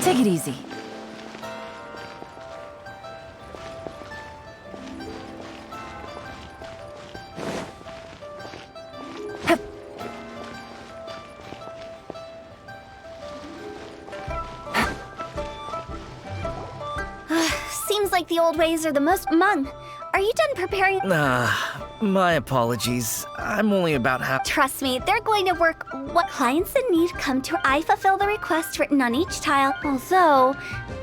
Take it easy. Seems like the old ways are the most Mung. Are you done preparing? My apologies. I'm only about half. Trust me, they're going to work. What clients in need come to I fulfill the request written on each tile. Although,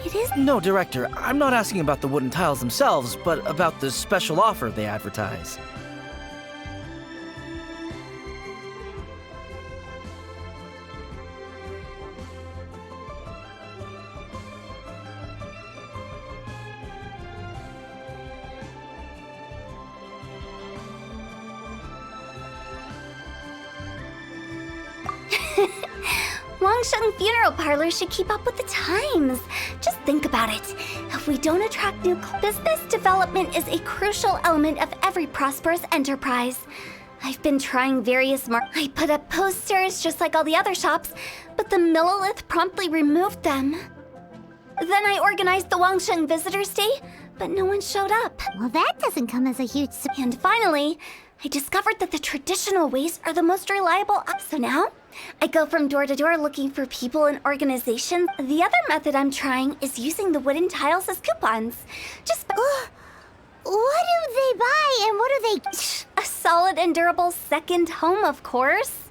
it is. No, Director, I'm not asking about the wooden tiles themselves, but about the special offer they advertise. Wangsheng Funeral Parlor should keep up with the times. Just think about it. If we don't attract new business development is a crucial element of every prosperous enterprise. I've been trying various I put up posters just like all the other shops, but the Millilith promptly removed them. Then I organized the Wangsheng Visitors Day, but no one showed up. Well, that doesn't come as a huge And finally, I discovered that the traditional ways are the most reliable. So now, I go from door to door looking for people and organizations. The other method I'm trying is using the wooden tiles as coupons. Just What do they buy and what do they... a solid and durable second home, of course.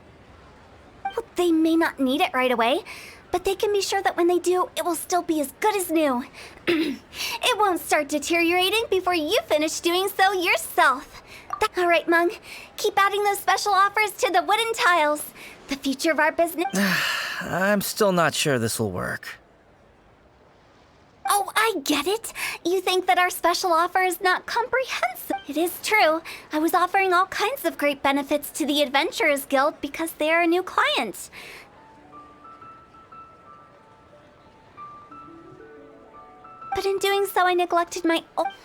Well, they may not need it right away, but they can be sure that when they do, it will still be as good as new. It won't start deteriorating before you finish doing so yourself. All right, Mung, keep adding those special offers to the wooden tiles. The future of our business... I'm still not sure this will work. Oh, I get it. You think that our special offer is not comprehensive. It is true. I was offering all kinds of great benefits to the Adventurers Guild because they are a new client. But in doing so, I neglected my...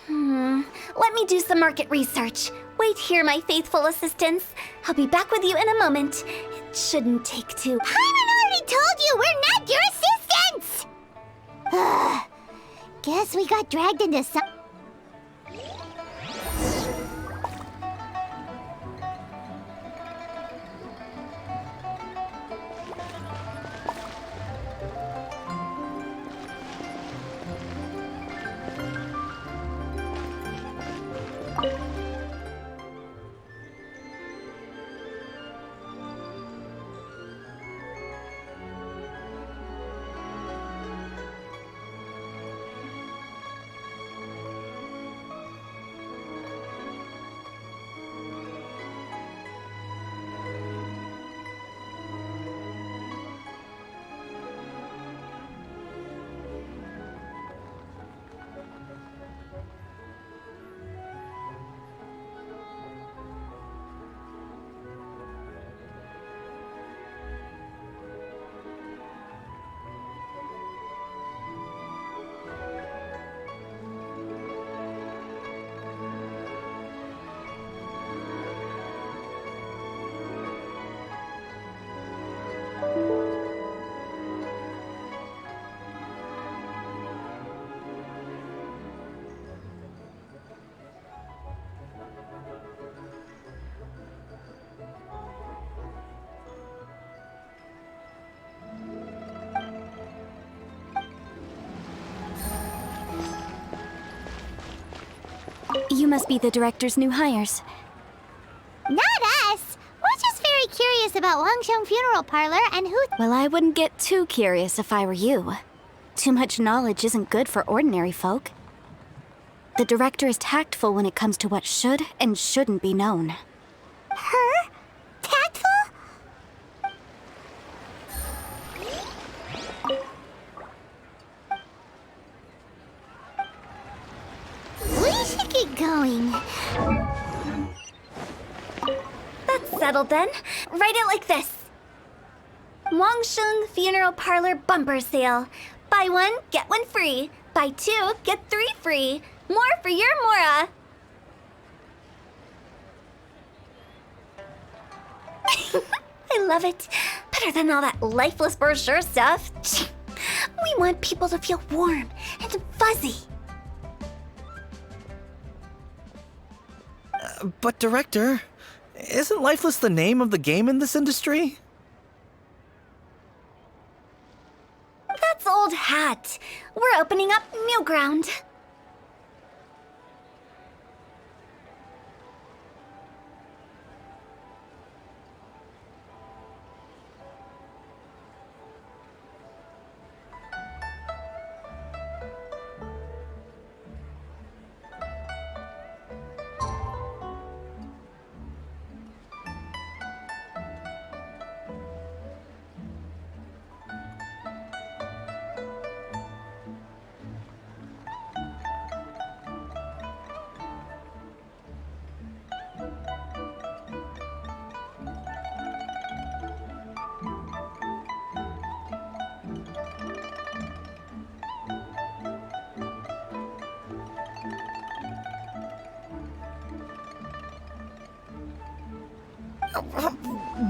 Let me do some market research. Wait here, my faithful assistants. I'll be back with you in a moment. It shouldn't take too... Paimon already told you we're not your assistants! Guess we got dragged into some... You must be the director's new hires. Not us! We're just very curious about Wangsheng Funeral Parlor and who... Well, I wouldn't get too curious if I were you. Too much knowledge isn't good for ordinary folk. The director is tactful when it comes to what should and shouldn't be known. Her? Tactful? We should get going. That's settled then. Write it like this. Wangsheng Funeral Parlor Bumper Sale. Buy one, get one free. Buy two, get three free. More for your Mora. I love it. Better than all that lifeless brochure stuff. We want people to feel warm and fuzzy. But Director, isn't lifeless the name of the game in this industry? That's old hat. We're opening up new ground.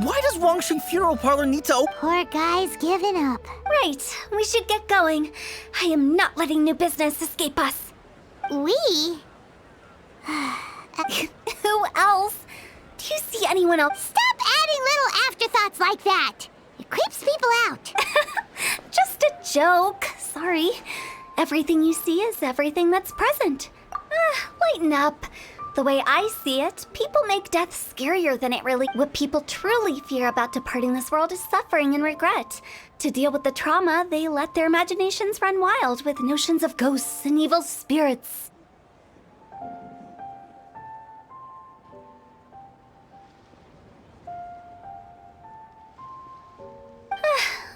Why does Wangsheng Funeral Parlor need to open? Poor guy's given up. Right, we should get going. I am not letting new business escape us. We? Who else? Do you see anyone else? Stop adding little afterthoughts like that. It creeps people out. Just a joke. Sorry. Everything you see is everything that's present. Lighten up. The way I see it, people make death scarier than it really. What people truly fear about departing this world is suffering and regret. To deal with the trauma, they let their imaginations run wild with notions of ghosts and evil spirits.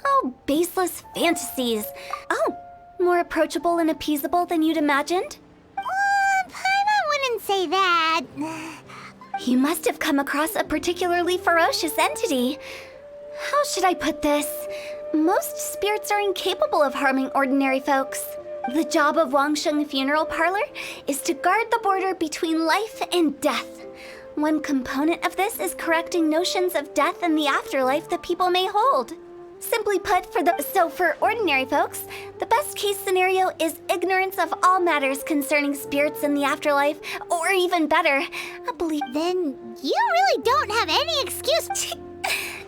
Oh, baseless fantasies. Oh, more approachable and appeasable than you'd imagined? Paimon wouldn't say that. You must have come across a particularly ferocious entity. How should I put this? Most spirits are incapable of harming ordinary folks. The job of Wangsheng Funeral Parlor is to guard the border between life and death. One component of this is correcting notions of death and the afterlife that people may hold. Simply put, for ordinary folks, the best case scenario is ignorance of all matters concerning spirits in the afterlife, or even better, a belief. Then you really don't have any excuse.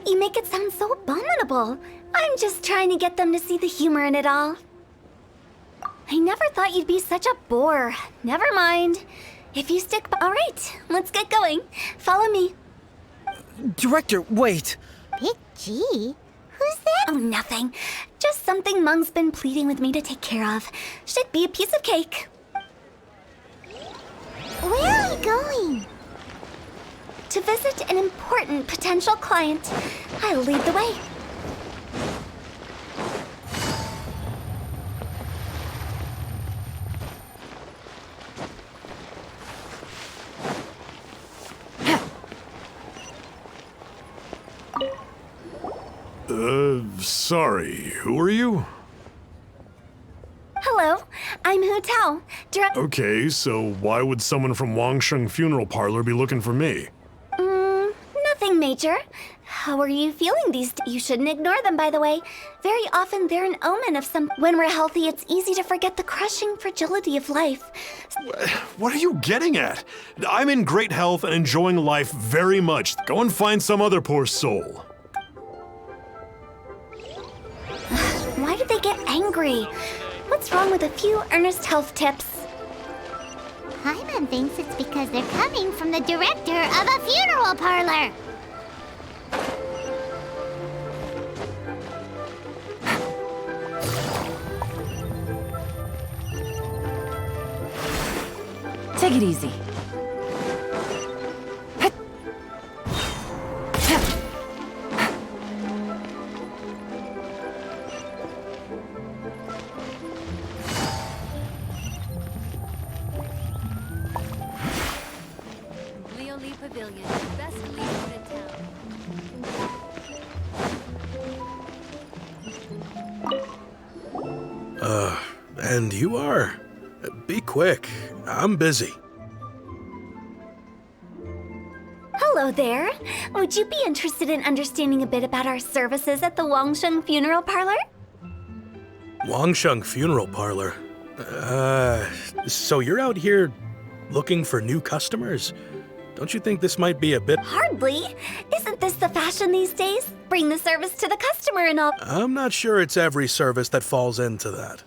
You make it sound so abominable. I'm just trying to get them to see the humor in it all. I never thought you'd be such a bore. Never mind. If you stick by. All right, let's get going. Follow me. Director, wait. Big G? Who's that? Oh, nothing. Just something Mung's been pleading with me to take care of. Should be a piece of cake. Where are you going? To visit an important potential client. I'll lead the way. Sorry, who are you? Hello, I'm Hu Tao. Okay, so why would someone from Wangsheng Funeral Parlor be looking for me? Nothing major. How are you feeling these days? You shouldn't ignore them, by the way. Very often they're an omen of some. When we're healthy, it's easy to forget the crushing fragility of life. What are you getting at? I'm in great health and enjoying life very much. Go and find some other poor soul. Why do they get angry? What's wrong with a few earnest health tips? Paimon thinks it's because they're coming from the director of a funeral parlor. Take it easy. Pavilion, best lead in town. And you are? Be quick. I'm busy. Hello there. Would you be interested in understanding a bit about our services at the Wangsheng Funeral Parlor? Wangsheng Funeral Parlor. So you're out here looking for new customers? Don't you think this might be a bit... Hardly. Isn't this the fashion these days? Bring the service to the customer and all. I'm not sure it's every service that falls into that.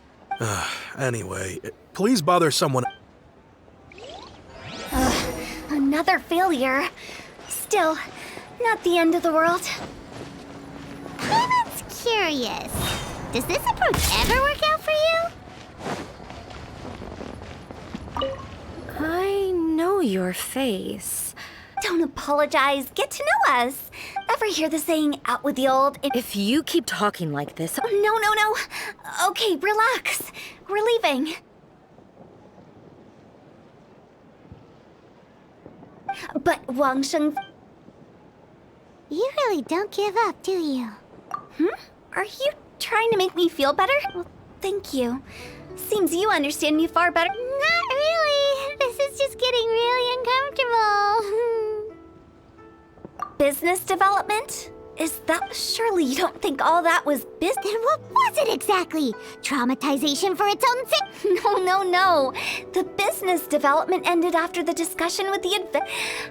Anyway, please bother someone... Another failure. Still, not the end of the world. Paimon's curious. Does this approach ever work out for you? I know your face. Don't apologize. Get to know us. Ever hear the saying, out with the old? If you keep talking like this, No. Okay, relax. We're leaving. But Wangsheng... You really don't give up, do you? Are you trying to make me feel better? Well, thank you. Seems you understand me far better. Not really. This is just getting really uncomfortable. Business development? Is that... Surely you don't think all that was business? Then what was it exactly? Traumatization for its own sake? No. The business development ended after the discussion with the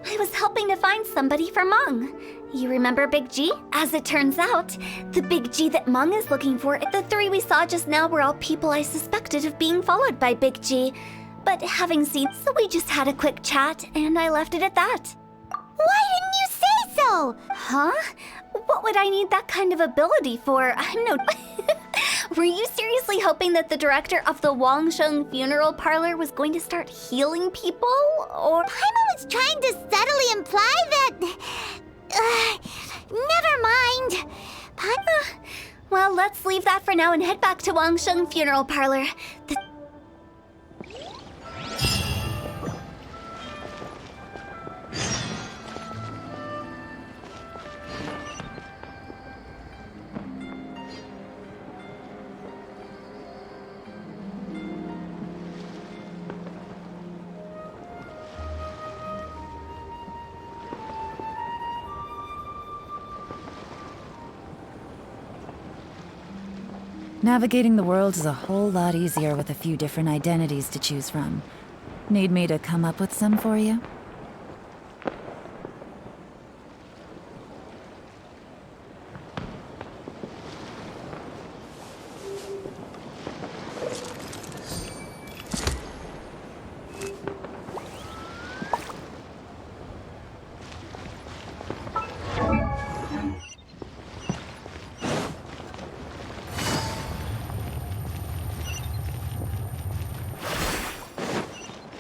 I was helping to find somebody for Meng. You remember Big G? As it turns out, the Big G that Meng is looking for, the three we saw just now were all people I suspected of being followed by Big G. But having seen, so we just had a quick chat, and I left it at that. Why didn't you say so? Huh? What would I need that kind of ability for? I'm no... Were you seriously hoping that the director of the Wangsheng Funeral Parlor was going to start healing people? Or... Paimon was trying to subtly imply that... never mind. Well, let's leave that for now and head back to Wangsheng Funeral Parlor. Navigating the world is a whole lot easier with a few different identities to choose from. Need me to come up with some for you?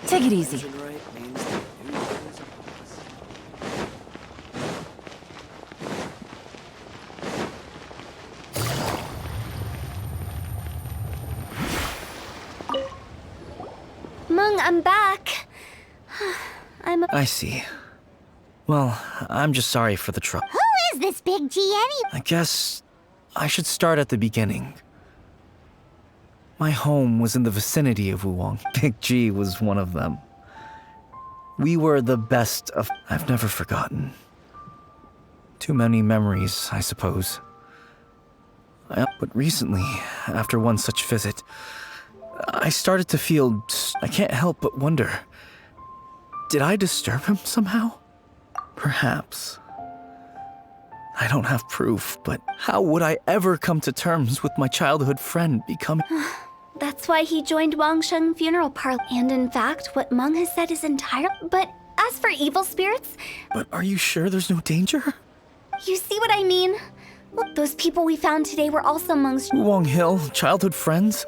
Take it easy. Meng, I'm back. I see. Well, I'm just sorry for the trouble. Who is this Big G anyway? I guess I should start at the beginning. My home was in the vicinity of Wuwang. Big G was one of them. We were the best of... I've never forgotten. Too many memories, I suppose. But recently, after one such visit, I started to feel... I can't help but wonder. Did I disturb him somehow? Perhaps. I don't have proof, but how would I ever come to terms with my childhood friend becoming... That's why he joined Wangsheng Funeral Parlor. And in fact, what Meng has said is entire... But as for evil spirits... But are you sure there's no danger? You see what I mean? Look, those people we found today were also Meng's... Wuwang Hill, childhood friends?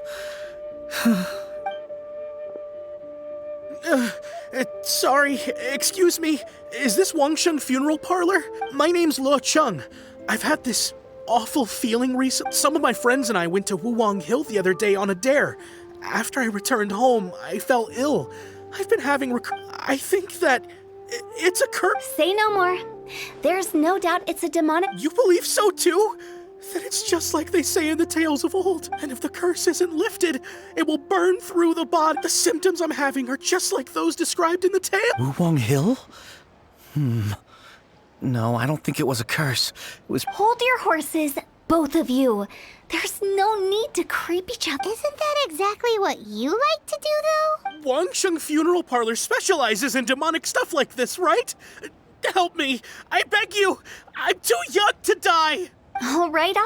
Sorry, excuse me. Is this Wangsheng Funeral Parlor? My name's Luo Chung. I've had this awful feeling recently. Some of my friends and I went to Wuwang Hill the other day on a dare. After I returned home, I fell ill. I've been having I think that it's a curse. Say no more. There's no doubt it's a demonic... You believe so too? Then it's just like they say in the tales of old. And if the curse isn't lifted, it will burn through the body. The symptoms I'm having are just like those described in the tale. Wuwang Hill? No, I don't think it was a curse. It was... Hold your horses. both of you. There's no need to creep each other. Isn't that exactly what you like to do, though? Wangsheng Funeral Parlor specializes in demonic stuff like this, right? Help me. I beg you. I'm too young to die. All right.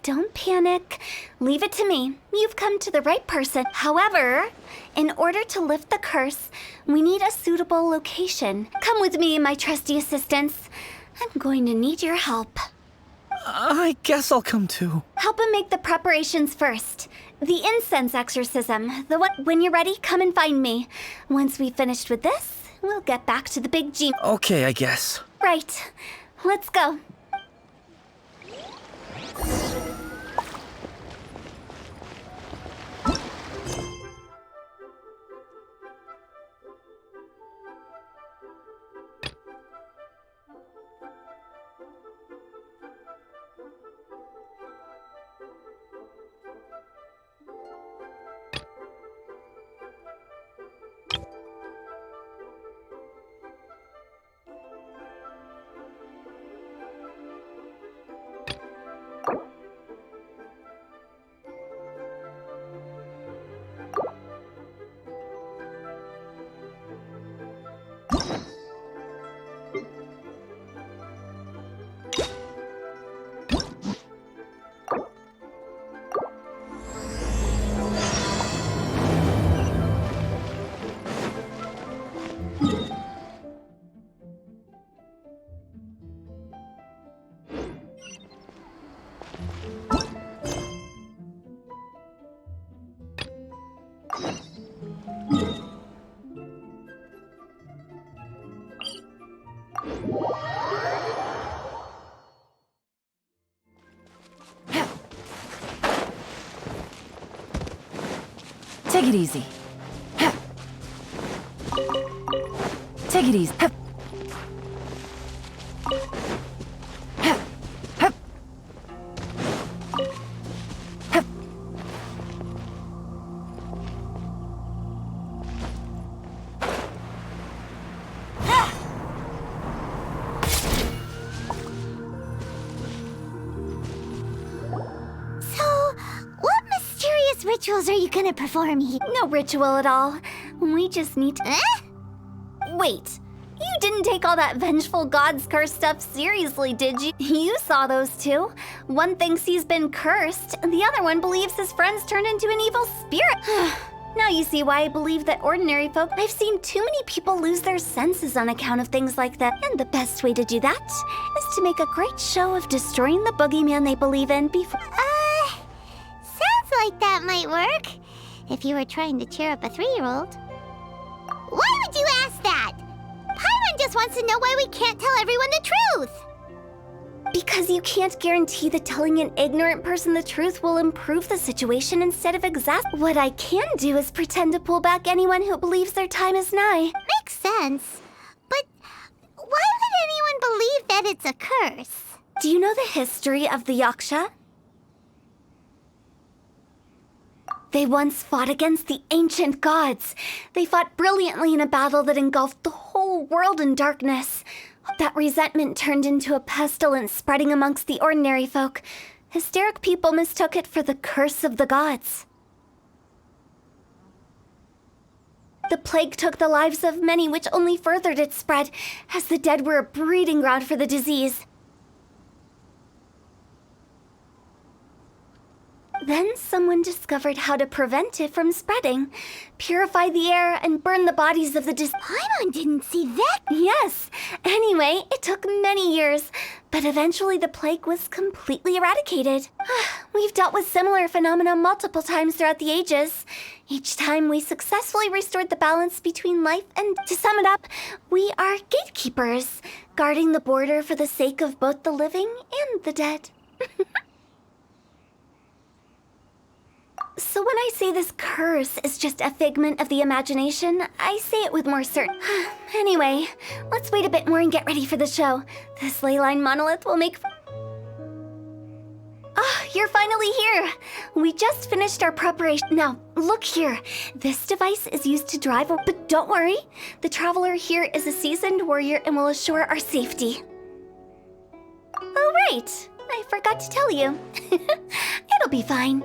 Don't panic. Leave it to me. You've come to the right person. However, in order to lift the curse, we need a suitable location. Come with me, my trusty assistants. I'm going to need your help. I guess I'll come too. Help him make the preparations first. The incense exorcism. The one. When you're ready, come and find me. Once we've finished with this, we'll get back to the big G. Okay, I guess. Right. Let's go. Take it easy. Take it easy. Rituals are you gonna perform here? No ritual at all. We just need to... Eh? Wait. You didn't take all that vengeful god's curse stuff seriously, did you? You saw those two. One thinks he's been cursed, and the other one believes his friends turned into an evil spirit. Now you see why I believe that ordinary folk... I've seen too many people lose their senses on account of things like that. And the best way to do that is to make a great show of destroying the boogeyman they believe in before... Sounds like that might work. If you were trying to cheer up a 3-year-old. Why would you ask that? Paimon just wants to know why we can't tell everyone the truth. Because you can't guarantee that telling an ignorant person the truth will improve the situation instead of What I can do is pretend to pull back anyone who believes their time is nigh. Makes sense. But why would anyone believe that it's a curse? Do you know the history of the Yaksha? They once fought against the ancient gods. They fought brilliantly in a battle that engulfed the whole world in darkness. That resentment turned into a pestilence spreading amongst the ordinary folk. Hysteric people mistook it for the curse of the gods. The plague took the lives of many, which only furthered its spread, as the dead were a breeding ground for the disease. Then someone discovered how to prevent it from spreading. Purify the air and burn the bodies of the Paimon didn't see that! Yes! Anyway, it took many years, but eventually the plague was completely eradicated. We've dealt with similar phenomena multiple times throughout the ages. Each time we successfully restored the balance between life and... To sum it up, we are gatekeepers, guarding the border for the sake of both the living and the dead. So when I say this curse is just a figment of the imagination, I say it with more certainty. Anyway, let's wait a bit more and get ready for the show. This ley line monolith will make... You're finally here! We just finished our preparation. Now, look here. This device is used to drive, but don't worry. The traveler here is a seasoned warrior and will assure our safety. All right. I forgot to tell you. It'll be fine.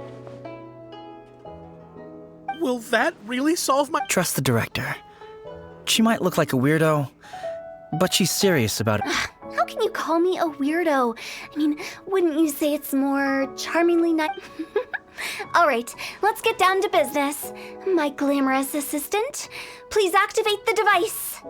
Will that really solve my... Trust the director. She might look like a weirdo, but she's serious about it. How can you call me a weirdo? I mean, wouldn't you say it's more charmingly nice? All right, let's get down to business. My glamorous assistant, please activate the device.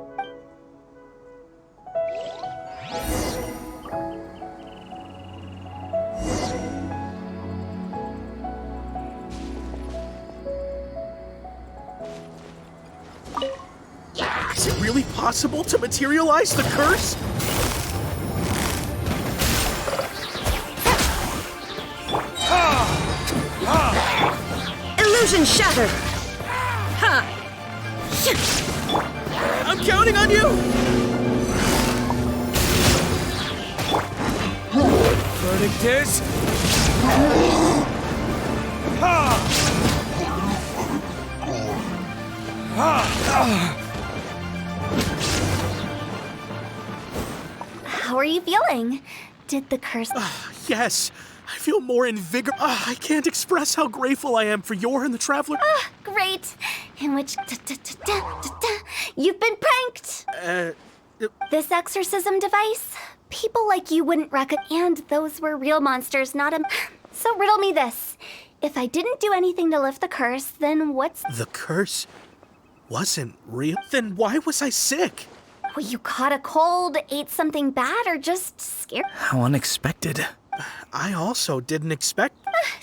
Is it really possible to materialize the curse? Illusion shattered! Ha! I'm counting on you! Verdict is... How are you feeling? Did the curse... Yes, I feel more invigorated. I can't express how grateful I am for your and the Traveler. Great. In which... You've been pranked! This exorcism device? People like you wouldn't recognize... And those were real monsters, not a... So riddle me this. If I didn't do anything to lift the curse, then what's... The curse wasn't real? Then why was I sick? Well, you caught a cold, ate something bad, or just scared... How unexpected. I also didn't expect...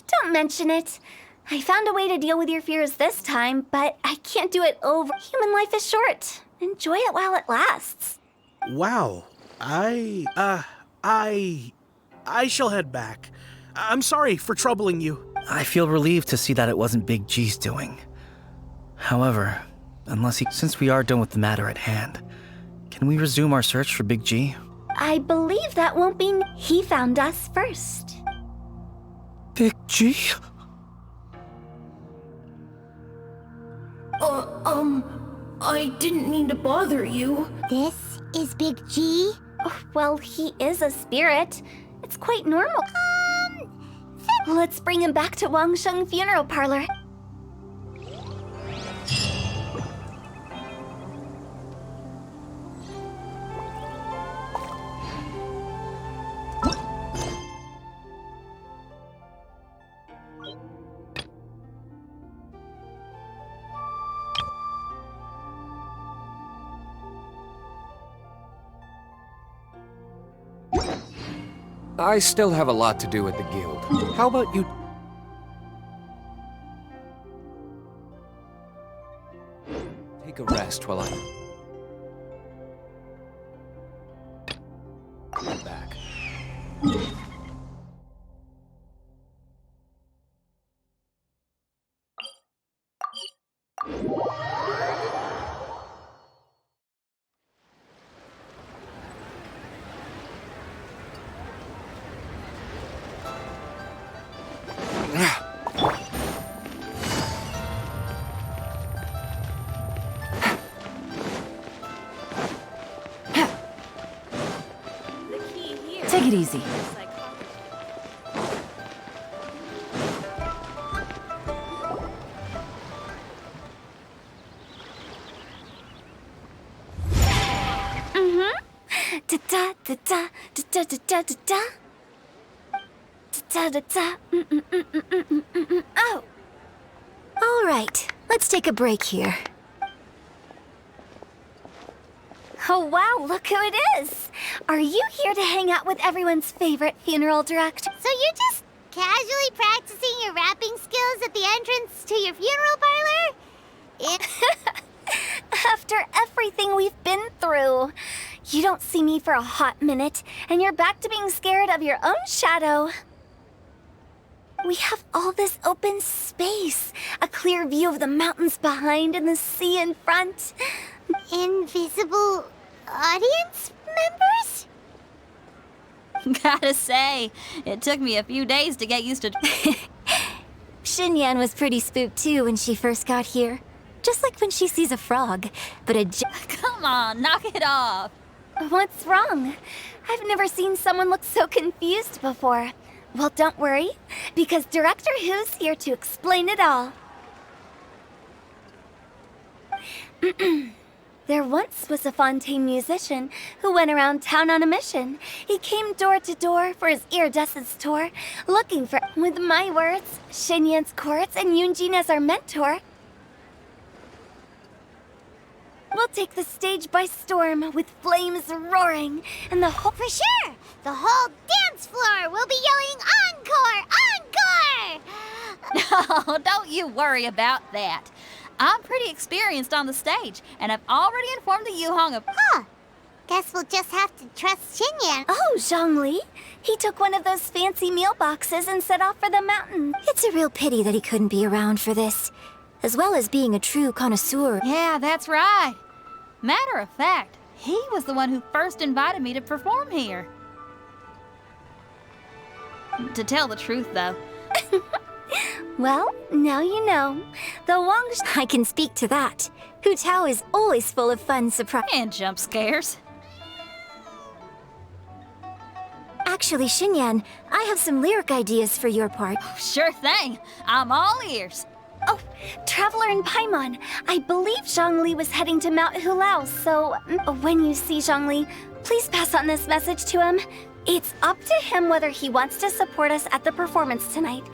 Don't mention it. I found a way to deal with your fears this time, but I can't do it over. Human life is short. Enjoy it while it lasts. Wow. I shall head back. I'm sorry for troubling you. I feel relieved to see that it wasn't Big G's doing. However, since we are done with the matter at hand, can we resume our search for Big G? I believe that won't be... He found us first. Big G? I didn't mean to bother you. This is Big G? Oh, well, he is a spirit. It's quite normal. Let's bring him back to Wangsheng Funeral Parlor. I still have a lot to do at the guild. How about you... take a rest while I'm back. Take it easy. Da da da da da da da da da da da. Oh. All right, let's take a break here. Oh wow, look who it is! Are you here to hang out with everyone's favorite funeral director? So you're just casually practicing your rapping skills at the entrance to your funeral parlor? After everything we've been through, you don't see me for a hot minute, and you're back to being scared of your own shadow. We have all this open space, a clear view of the mountains behind and the sea in front. Invisible audience members? Gotta say, it took me a few days to get used to... Xinyan was pretty spooked too when she first got here. Just like when she sees a frog, but Come on, knock it off. What's wrong? I've never seen someone look so confused before. Well, don't worry, because Director Who's here to explain it all. There once was a Fontaine musician who went around town on a mission. He came door to door for his iridescence tour, looking for, with my words, Xinyan's courts and Yunjin as our mentor. We'll take the stage by storm with flames roaring and the whole... For sure! The whole dance floor will be yelling encore! Encore! Oh, don't you worry about that. I'm pretty experienced on the stage, and I've already informed the Yuhong of... Huh. Guess we'll just have to trust Xinyan. Oh, Zhongli. He took one of those fancy meal boxes and set off for the mountain. It's a real pity that he couldn't be around for this, as well as being a true connoisseur. Yeah, that's right. Matter of fact, he was the one who first invited me to perform here. To tell the truth, though. Well, now you know. The Wang... I can speak to that. Hu Tao is always full of fun surprises. And jump scares. Actually, Xinyan, I have some lyric ideas for your part. Sure thing. I'm all ears. Oh, Traveler in Paimon. I believe Zhongli was heading to Mount Hulao, so when you see Zhongli, please pass on this message to him. It's up to him whether he wants to support us at the performance tonight,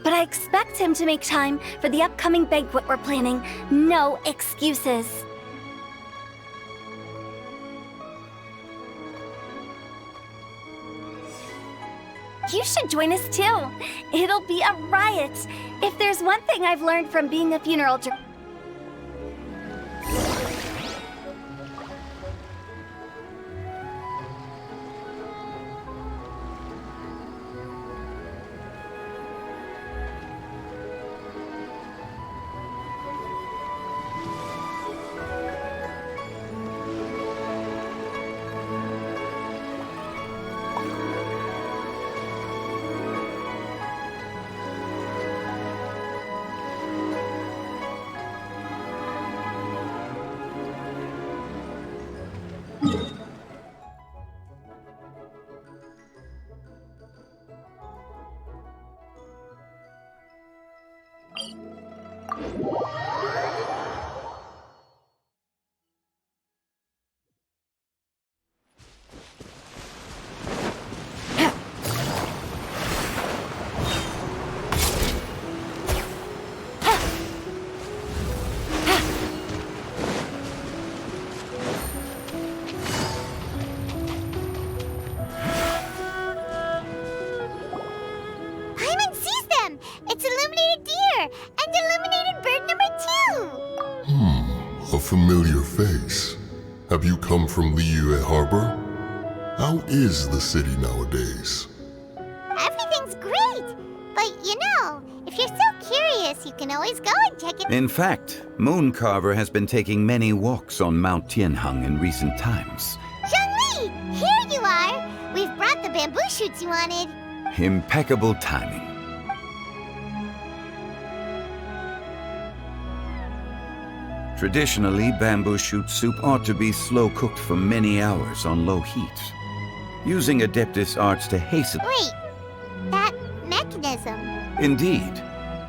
but I expect him to make time for the upcoming banquet we're planning. No excuses. You should join us too. It'll be a riot. If there's one thing I've learned from being a funeral director... A familiar face. Have you come from Liyue Harbor? How is the city nowadays? Everything's great! But you know, if you're so curious, you can always go and check it. In fact, Mooncarver has been taking many walks on Mount Tianheng in recent times. Zhongli! Here you are! We've brought the bamboo shoots you wanted. Impeccable timing. Traditionally, bamboo shoot soup ought to be slow-cooked for many hours on low heat. Using Adeptus arts to hasten... Wait, that mechanism... Indeed.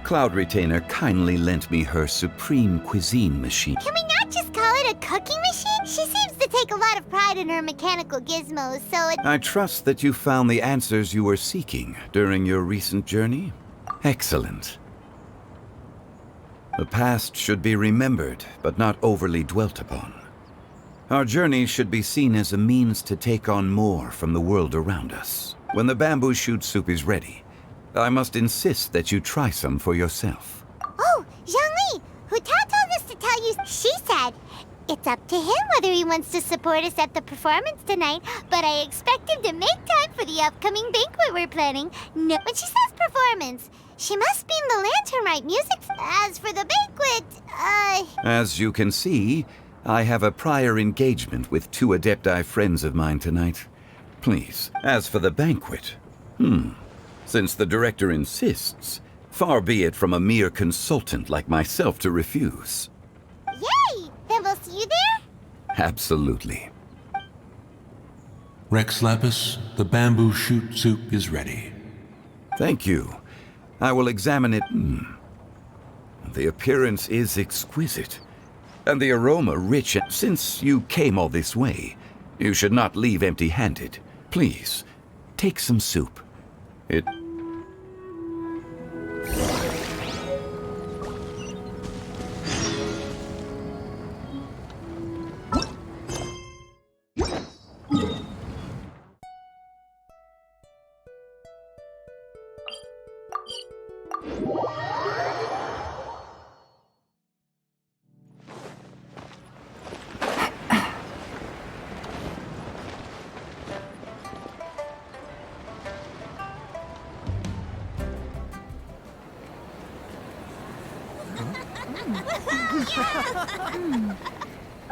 Cloud Retainer kindly lent me her supreme cuisine machine. Can we not just call it a cooking machine? She seems to take a lot of pride in her mechanical gizmos, so it... I trust that you found the answers you were seeking during your recent journey. Excellent. The past should be remembered, but not overly dwelt upon. Our journey should be seen as a means to take on more from the world around us. When the bamboo shoot soup is ready, I must insist that you try some for yourself. Oh, Zhongli! Hu Tao told us to tell you... She said, it's up to him whether he wants to support us at the performance tonight, but I expect him to make time for the upcoming banquet we're planning. No, when she says performance, she must mean the Lantern Rite music. As for the banquet, As you can see, I have a prior engagement with 2 Adepti friends of mine tonight. Please, as for the banquet, since the director insists, far be it from a mere consultant like myself to refuse. Yay! Then we'll see you there? Absolutely. Rex Lapis, the bamboo shoot soup is ready. Thank you. I will examine it. The appearance is exquisite, and the aroma rich. Since you came all this way, you should not leave empty-handed. Please, take some soup. It...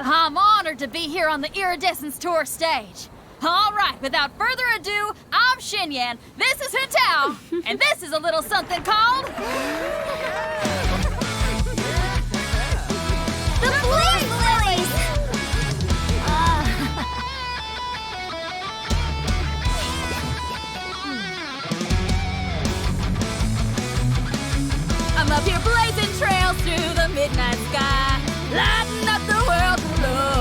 I'm honored to be here on the Iridescence Tour stage. All right, without further ado, I'm Xinyan, this is Hintao, and this is a little something called... The Flame Lilies! I'm up here blazing trails through the midnight sky, lighting up the world below.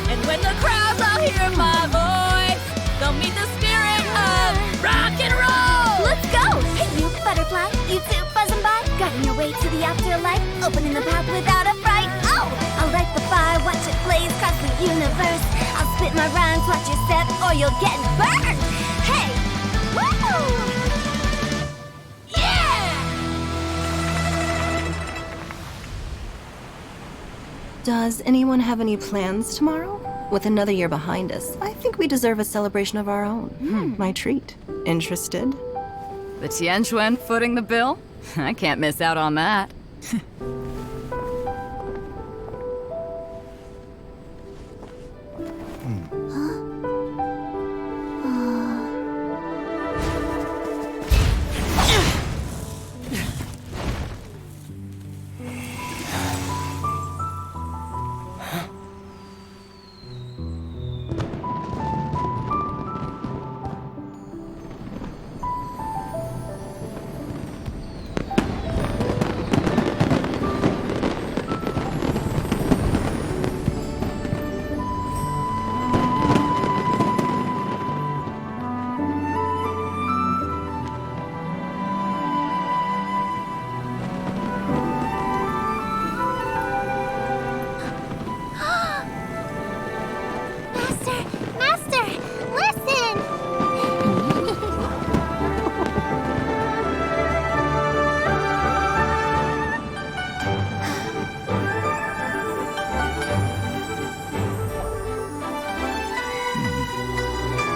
And when the crowds all hear my voice, they'll meet the spirit of rock and roll. Let's go! Hey, you butterfly, you too buzzing by, guiding your way to the afterlife, opening the path without a fright. Oh, I'll light the fire, watch it blaze across the universe. I'll spit my rhymes, watch your step, or you'll get burned. Hey, woo! Does anyone have any plans tomorrow? With another year behind us, I think we deserve a celebration of our own. My treat. Interested? The Tianquan footing the bill? I can't miss out on that.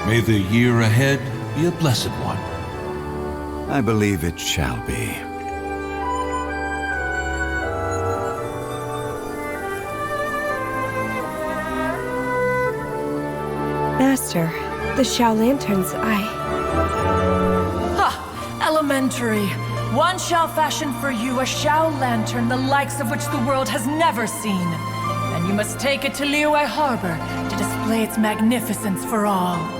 May the year ahead be a blessed one. I believe it shall be. Master, the Xiao Lanterns, Ha! Elementary. One shall fashion for you a Xiao Lantern the likes of which the world has never seen. And you must take it to Liyue Harbor to display its magnificence for all.